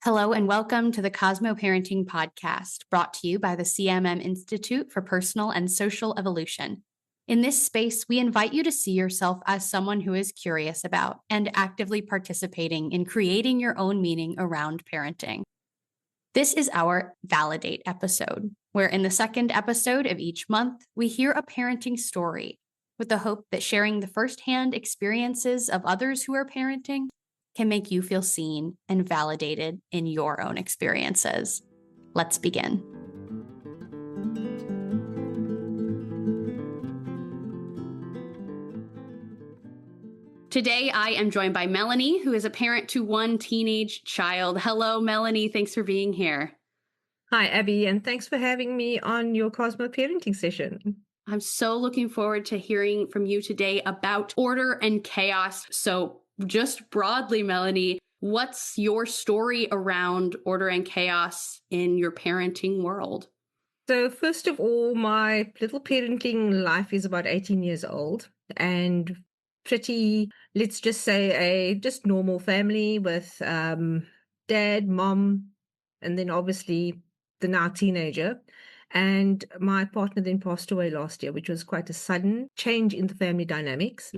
Hello and welcome to the CosmoParenting Podcast, brought to you by the CMM Institute for Personal and Social Evolution. In this space, we invite you to see yourself as someone who is curious about and actively participating in creating your own meaning around parenting. This is our Validate episode, where in the second episode of each month, we hear a parenting story with the hope that sharing the firsthand experiences of others who are parenting can make you feel seen and validated in your own experiences. Let's begin. Today, I am joined by Melanie, who is a parent to one teenage child. Hello, Melanie. Thanks for being here. Hi, Abbie, and thanks for having me on your Cosmo Parenting session. I'm so looking forward to hearing from you today about order and chaos. So just broadly, Melanie, what's your story around order and chaos in your parenting world? So first of all, my little parenting life is about 18 years old and pretty, let's just say, a just normal family with dad, mom, and then obviously the now teenager. And my partner then passed away last year, which was quite a sudden change in the family dynamics.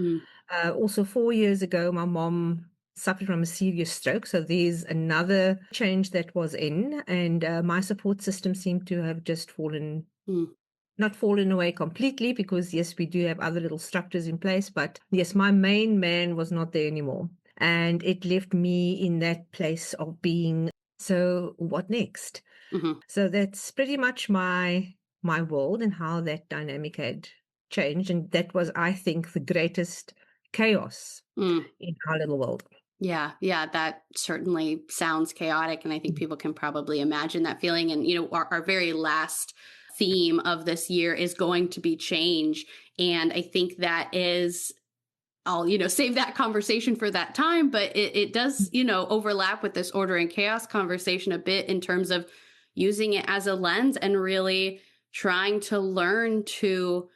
Also, 4 years ago, my mom suffered from a serious stroke. So there's another change that was in, and my support system seemed to have just not fallen away completely, because yes, we do have other little structures in place, but yes, my main man was not there anymore. And it left me in that place of being, so what next? So that's pretty much my world and how that dynamic had changed. And that was, I think, the greatest chaos in our little world. Yeah, that certainly sounds chaotic. And I think people can probably imagine that feeling. And, our very last theme of this year is going to be change. And I think that is, I'll, save that conversation for that time. But it does, overlap with this order and chaos conversation a bit in terms of using it as a lens and really trying to learn to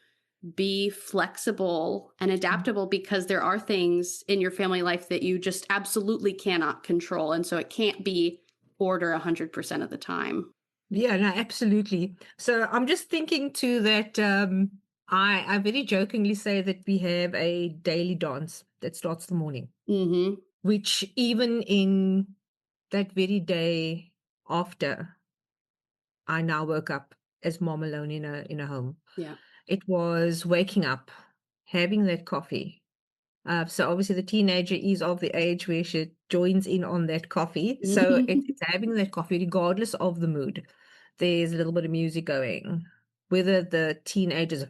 be flexible and adaptable, because there are things in your family life that you just absolutely cannot control. And so it can't be order 100% of the time. Yeah, no, absolutely. So I'm just thinking too that I very jokingly say that we have a daily dance that starts the morning, which even in that very day after I now woke up as mom alone in a home. Yeah. It was waking up, having that coffee. So obviously the teenager is of the age where she joins in on that coffee. So it's having that coffee regardless of the mood. There's a little bit of music going, whether the teenager's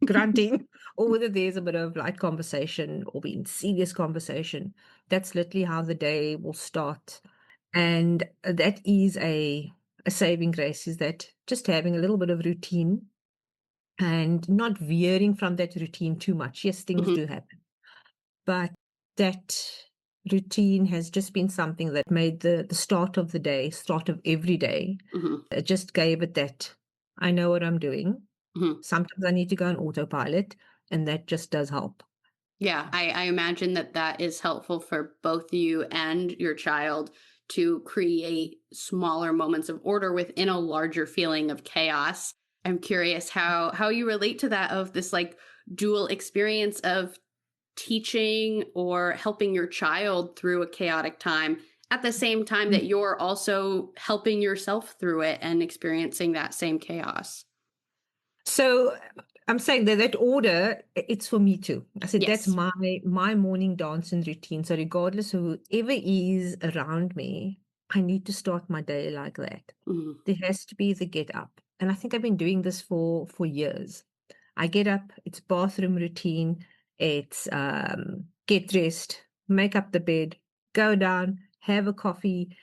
grunting or whether there's a bit of light conversation or being serious conversation. That's literally how the day will start. And that is a saving grace, is that just having a little bit of routine and not veering from that routine too much. Yes, things do happen, but that routine has just been something that made the start of the day, start of every day. It just gave it that I know what I'm doing. Sometimes I need to go on autopilot, and that just does help. Yeah, I imagine that is helpful for both you and your child to create smaller moments of order within a larger feeling of chaos. I'm curious how you relate to that, of this like dual experience of teaching or helping your child through a chaotic time at the same time that you're also helping yourself through it and experiencing that same chaos. So I'm saying that order, it's for me too. I said, Yes. That's my morning dance and routine. So regardless of whoever is around me, I need to start my day like that. There has to be the get up. And I think I've been doing this for years. I get up, it's bathroom routine, it's get dressed, make up the bed, go down, have a coffee.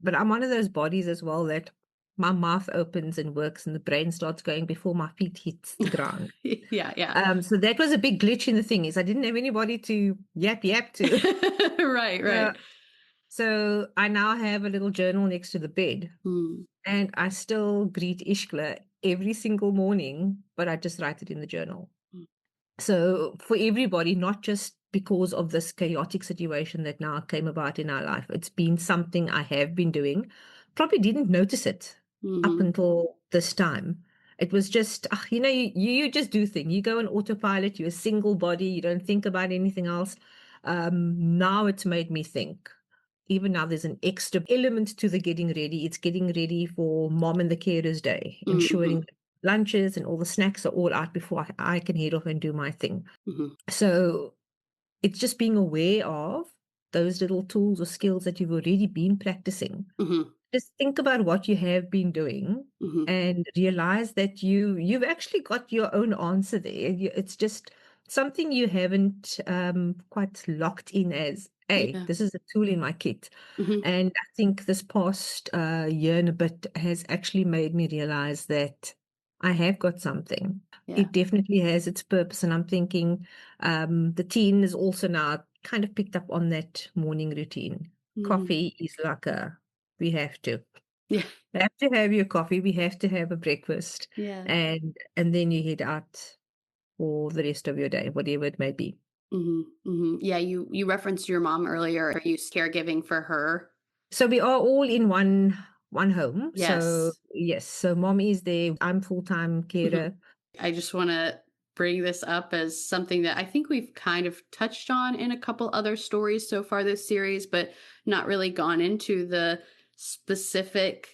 But I'm one of those bodies as well that my mouth opens and works and the brain starts going before my feet hits the ground. Yeah. So that was a big glitch in the thing, is I didn't have anybody to yap to. Right. So I now have a little journal next to the bed, and I still greet Ishkla every single morning, but I just write it in the journal. So for everybody, not just because of this chaotic situation that now came about in our life. It's been something I have been doing. Probably didn't notice it up Mm-hmm. until this time. It was just, you just do things. You go on autopilot. You're a single body. You don't think about anything else. Now it's made me think. Even now, there's an extra element to the getting ready. It's getting ready for mom and the carers day, Mm-hmm. ensuring lunches and all the snacks are all out before I can head off and do my thing. Mm-hmm. So it's just being aware of those little tools or skills that you've already been practicing. Mm-hmm. Just think about what you have been doing Mm-hmm. and realize that you've actually got your own answer there. It's just something you haven't quite locked in as, hey, Yeah. this is a tool in my kit. Mm-hmm. And I think this past year and a bit has actually made me realize that I have got something. Yeah. It definitely has its purpose. And I'm thinking the teen is also now kind of picked up on that morning routine. Mm-hmm. Coffee is like we have to. Yeah. You have to have your coffee. We have to have a breakfast. Yeah. And then you head out for the rest of your day, whatever it may be. Mm-hmm. Mm-hmm. Yeah. You referenced your mom earlier. Are you caregiving for her? So we are all in one home. So Yes. yes, so mom is there. I'm full-time Mhm. carer. I just want to bring this up as something that I think we've kind of touched on in a couple other stories so far this series, but not really gone into the specific,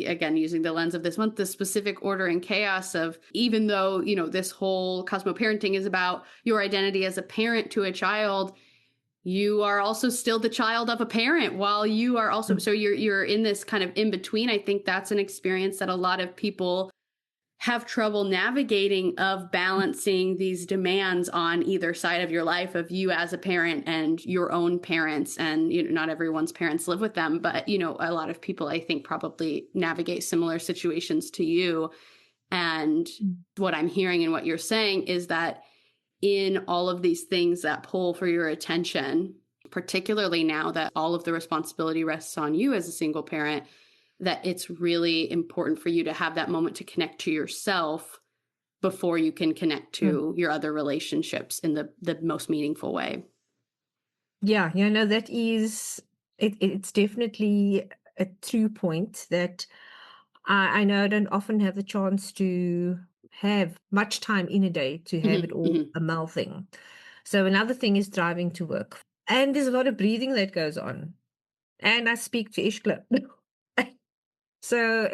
again, using the lens of this month, the specific order and chaos of, even though, this whole CosmoParenting is about your identity as a parent to a child, you are also still the child of a parent while you are also, Mm. so you're in this kind of in between. I think that's an experience that a lot of people have trouble navigating, of balancing these demands on either side of your life, of you as a parent and your own parents. And not everyone's parents live with them, but a lot of people, I think, probably navigate similar situations to you. And Mm. what I'm hearing and what you're saying is that in all of these things that pull for your attention, particularly now that all of the responsibility rests on you as a single parent, that it's really important for you to have that moment to connect to yourself before you can connect Mm. to your other relationships in the most meaningful way. Yeah, no, that is it's definitely a true point that I know I don't often have the chance to have much time in a day to have it Mm-hmm, all mm-hmm, a mouthing. So another thing is driving to work. And there's a lot of breathing that goes on. And I speak to Ishkla. So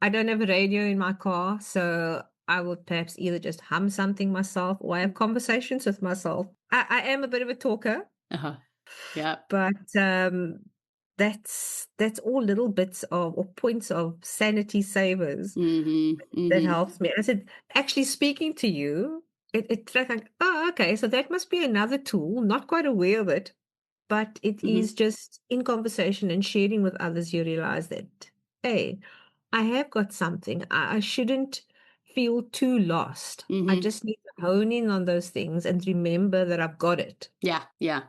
I don't have a radio in my car, so I would perhaps either just hum something myself or I have conversations with myself. I am a bit of a talker, uh-huh. Yeah. but that's all little bits of or points of sanity savers Mm-hmm, that mm-hmm, helps me. I said, actually speaking to you, it's like, oh, okay, so that must be another tool, not quite aware of it, but it mm-hmm, is just in conversation and sharing with others, you realize that, hey, I have got something. I shouldn't feel too lost. I mm-hmm. just need to hone in on those things and remember that I've got it. Yeah, yeah.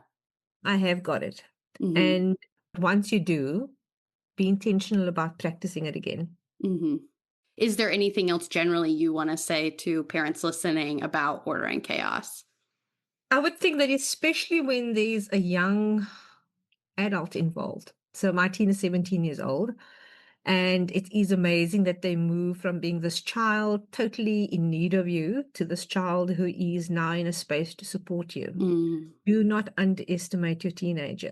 I have got it. Mm-hmm, And once you do, be intentional about practicing it again. mm-hmm. Is there anything else generally you want to say to parents listening about order and chaos? I would think that especially when there's a young adult involved. So my teen is 17 years old. And it is amazing that they move from being this child totally in need of you to this child who is now in a space to support you. Mm, Do not underestimate your teenager.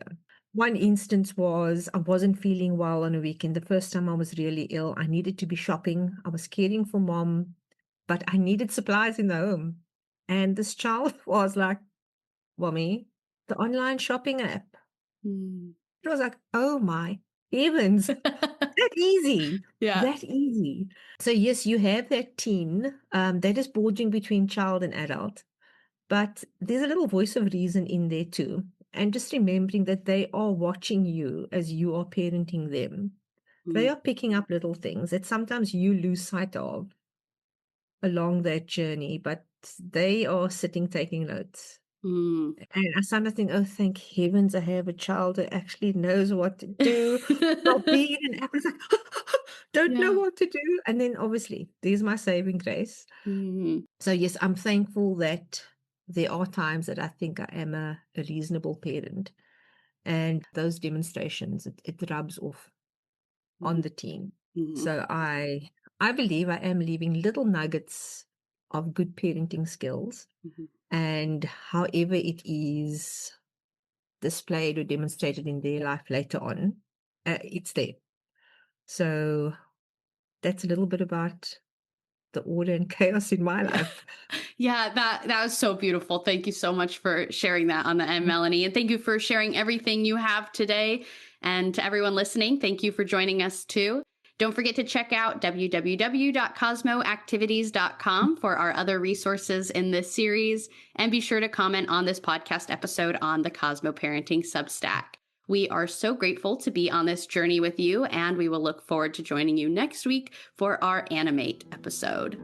One instance was I wasn't feeling well on a weekend. The first time I was really ill, I needed to be shopping. I was caring for mom, but I needed supplies in the home. And this child was like, Mommy, the online shopping app. mm. It was like, oh my heavens, that easy, Yeah. that easy. So yes, you have that teen that is bordering between child and adult, but there's a little voice of reason in there too. And just remembering that they are watching you as you are parenting them. They Mm, are picking up little things that sometimes you lose sight of along that journey, but they are sitting taking notes. mm. And I sometimes think, oh, thank heavens I have a child that actually knows what to do. I'll be in an app, it's like, don't know Yeah. what to do. And then obviously, there's my saving grace. Mm, So yes, I'm thankful that there are times that I think I am a reasonable parent. And those demonstrations, it rubs off on the team. Mm-hmm. So I believe I am leaving little nuggets of good parenting skills. Mm-hmm. And however it is displayed or demonstrated in their life later on, it's there. So that's a little bit about the order and chaos in my life. Yeah, that was so beautiful. Thank you so much for sharing that on the end, Melanie. And thank you for sharing everything you have today. And to everyone listening, thank you for joining us too. Don't forget to check out www.cosmoactivities.com for our other resources in this series. And be sure to comment on this podcast episode on the Cosmo Parenting Substack. We are so grateful to be on this journey with you, and we will look forward to joining you next week for our Animate episode.